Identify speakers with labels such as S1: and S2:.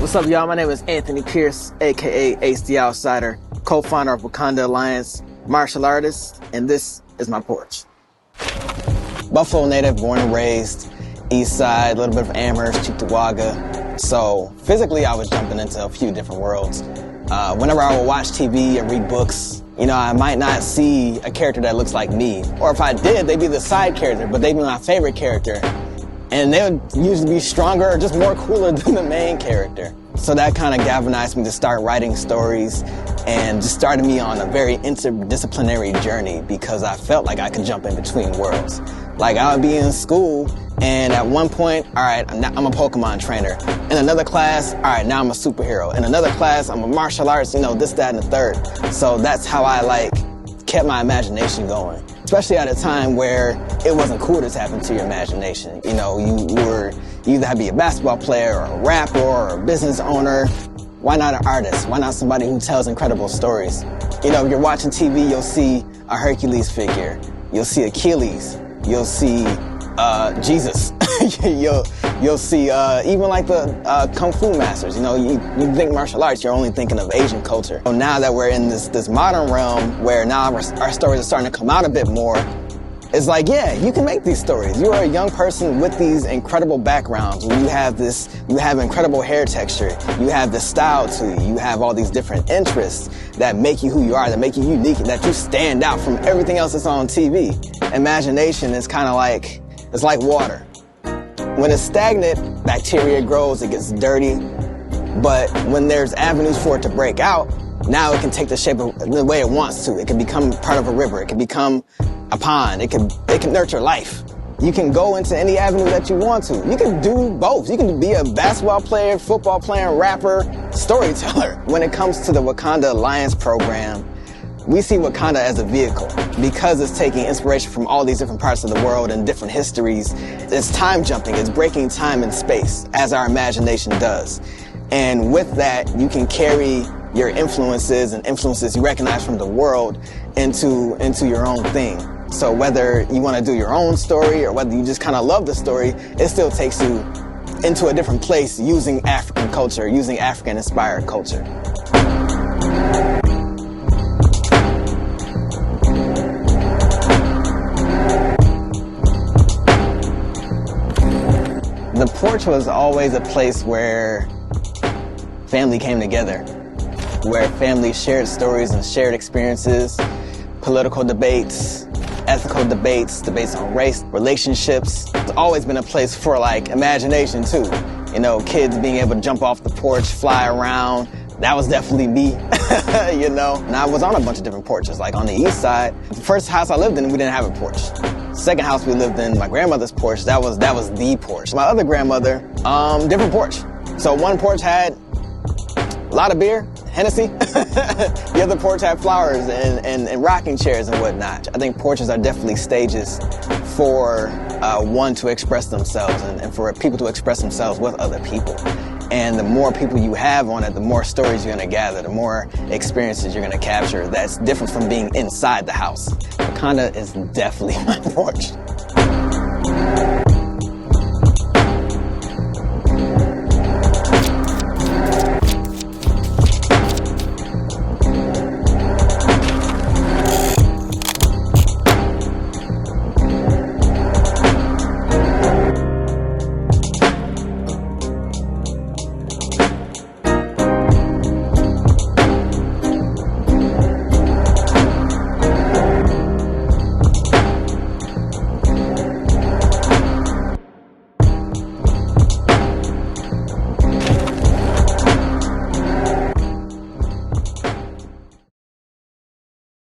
S1: What's up, y'all? My name is Anthony Pierce, aka Ace the Outsider, co-founder of Wakanda Alliance, martial artist, and this is my porch. Buffalo native, born and raised, east side, a little bit of Amherst, Cheektowaga. So physically, I was jumping into a few different worlds. Whenever I would watch TV and read books, you know, I might not see a character that looks like me. Or if I did, they'd be the side character, but they'd be my favorite character. And they would usually be stronger or just more cooler than the main character. So that kind of galvanized me to start writing stories and just started me on a very interdisciplinary journey because I felt like I could jump in between worlds. Like I would be in school and at one point, all right, I'm a Pokemon trainer. In another class, all right, now I'm a superhero. In another class, I'm a martial arts, you know, this, that, and the third. So that's how I kept my imagination going. Especially at a time where it wasn't cool to tap into your imagination. You know, you either had to be a basketball player or a rapper or a business owner. Why not an artist? Why not somebody who tells incredible stories? You know, if you're watching TV, you'll see a Hercules figure. You'll see Achilles. You'll see Jesus. You'll see even like the Kung Fu masters. You know, you think martial arts, you're only thinking of Asian culture. So now that we're in this modern realm where now our stories are starting to come out a bit more, it's like, yeah, you can make these stories. You are a young person with these incredible backgrounds. You have incredible hair texture. You have the style to you. You have all these different interests that make you who you are, that make you unique, that you stand out from everything else that's on TV. Imagination is kind of like, it's like water. When it's stagnant, bacteria grows, it gets dirty. But when there's avenues for it to break out, now it can take the shape of the way it wants to. It can become part of a river. It can become a pond. It can nurture life. You can go into any avenue that you want to. You can do both. You can be a basketball player, football player, rapper, storyteller. When it comes to the Wakanda Alliance program, we see Wakanda as a vehicle because it's taking inspiration from all these different parts of the world and different histories. It's time jumping. It's breaking time and space as our imagination does. And with that, you can carry your influences and influences you recognize from the world into your own thing. So whether you want to do your own story or whether you just kind of love the story, it still takes you into a different place using African culture, using African-inspired culture. The porch was always a place where family came together, where families shared stories and shared experiences, political debates, ethical debates, debates on race, relationships. It's always been a place for imagination too. You know, kids being able to jump off the porch, fly around. That was definitely me, you know. And I was on a bunch of different porches, like on the east side. The first house I lived in, we didn't have a porch. Second house we lived in, my grandmother's porch, that was the porch. My other grandmother, different porch. So one porch had a lot of beer, Hennessy. The other porch had flowers and rocking chairs and whatnot. I think porches are definitely stages for one to express themselves and for people to express themselves with other people. And the more people you have on it, the more stories you're gonna gather, the more experiences you're gonna capture. That's different from being inside the house. Wakanda is definitely my porch.